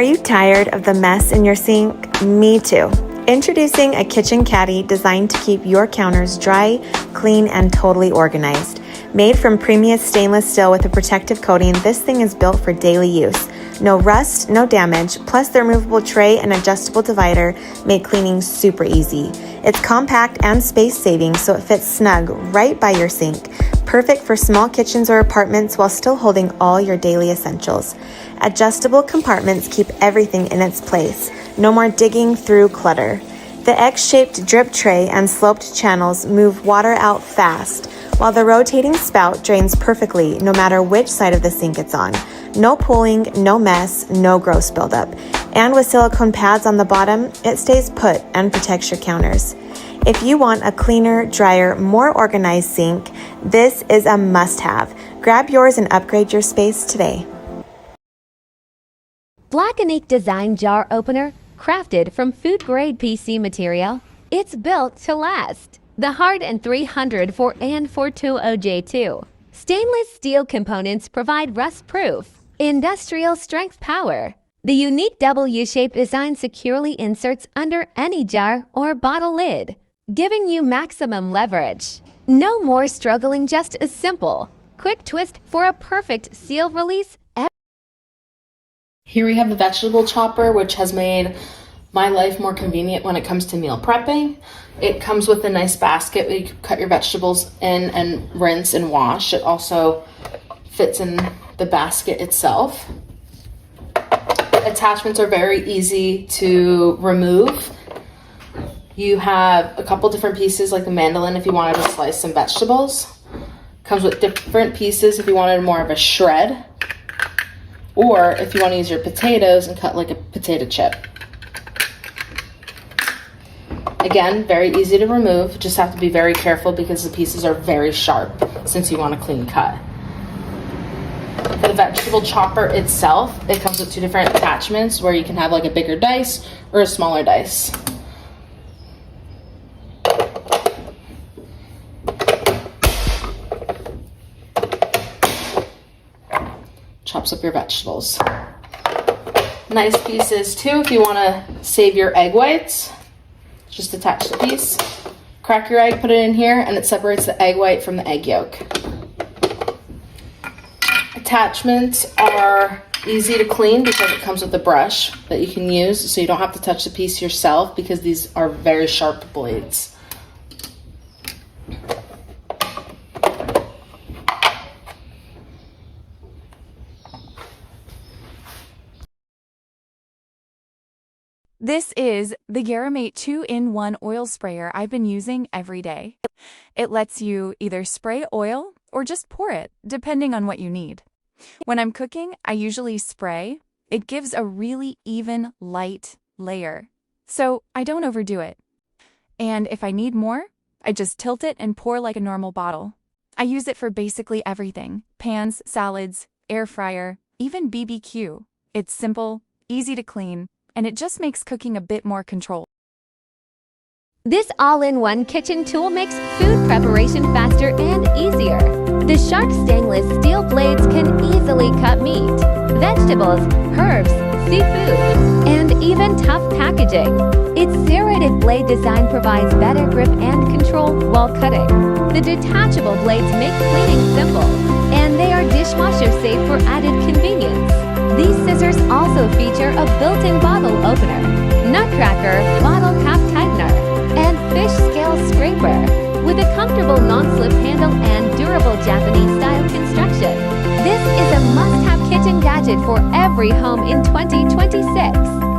Are you tired of the mess in your sink? Me too. Introducing a Kitchen Caddy designed to keep your counters dry, clean, and totally organized. Made from premium stainless steel with a protective coating, this thing is built for daily use. No rust, no damage, plus the removable tray and adjustable divider make cleaning super easy. It's compact and space-saving, so it fits snug right by your sink. Perfect for small kitchens or apartments while still holding all your daily essentials. Adjustable compartments keep everything in its place. No more digging through clutter. The X-shaped drip tray and sloped channels move water out fast, while the rotating spout drains perfectly no matter which side of the sink it's on. No pooling, no mess, no gross buildup. And with silicone pads on the bottom, it stays put and protects your counters. If you want a cleaner, drier, more organized sink, this is a must-have. Grab yours and upgrade your space today. Black & Ink Design Jar Opener, crafted from food-grade PC material. It's built to last. The Hard and 300 for and 420J2. Stainless steel components provide rust-proof, industrial strength power. The unique W-shaped design securely inserts under any jar or bottle lid, giving you maximum leverage. No more struggling, just a simple, quick twist for a perfect seal release. Here we have the vegetable chopper, which has made my life more convenient when it comes to meal prepping. It comes with a nice basket where you can cut your vegetables in and rinse and wash. It also fits in the basket itself. Attachments are very easy to remove. You have a couple different pieces like the mandolin if you wanted to slice some vegetables. Comes with different pieces if you wanted more of a shred, or if you want to use your potatoes and cut like a potato chip. Again, very easy to remove, just have to be very careful because the pieces are very sharp since you want a clean cut. For the vegetable chopper itself, it comes with two different attachments where you can have like a bigger dice or a smaller dice. Chops up your vegetables. Nice pieces too if you want to save your egg whites. Just attach the piece, crack your egg, put it in here, and it separates the egg white from the egg yolk. Attachments are easy to clean because it comes with a brush that you can use, so you don't have to touch the piece yourself because these are very sharp blades. This is the Garamate 2-in-1 oil sprayer I've been using every day. It lets you either spray oil or just pour it, depending on what you need. When I'm cooking, I usually spray. It gives a really even, light layer, so I don't overdo it. And if I need more, I just tilt it and pour like a normal bottle. I use it for basically everything: pans, salads, air fryer, even BBQ. It's simple, easy to clean, and it just makes cooking a bit more controlled. This all-in-one kitchen tool makes food preparation faster and easier. The sharp stainless steel blades can easily cut meat, vegetables, herbs, seafood, and even tough packaging. Its serrated blade design provides better grip and control while cutting. The detachable blades make cleaning simple, and they are dishwasher safe for added convenience. These scissors also feature a built-in bottle opener, nutcracker, bottle cap tightener, and fish scale scraper, with a comfortable non-slip handle and durable Japanese-style construction. This is a must-have kitchen gadget for every home in 2026.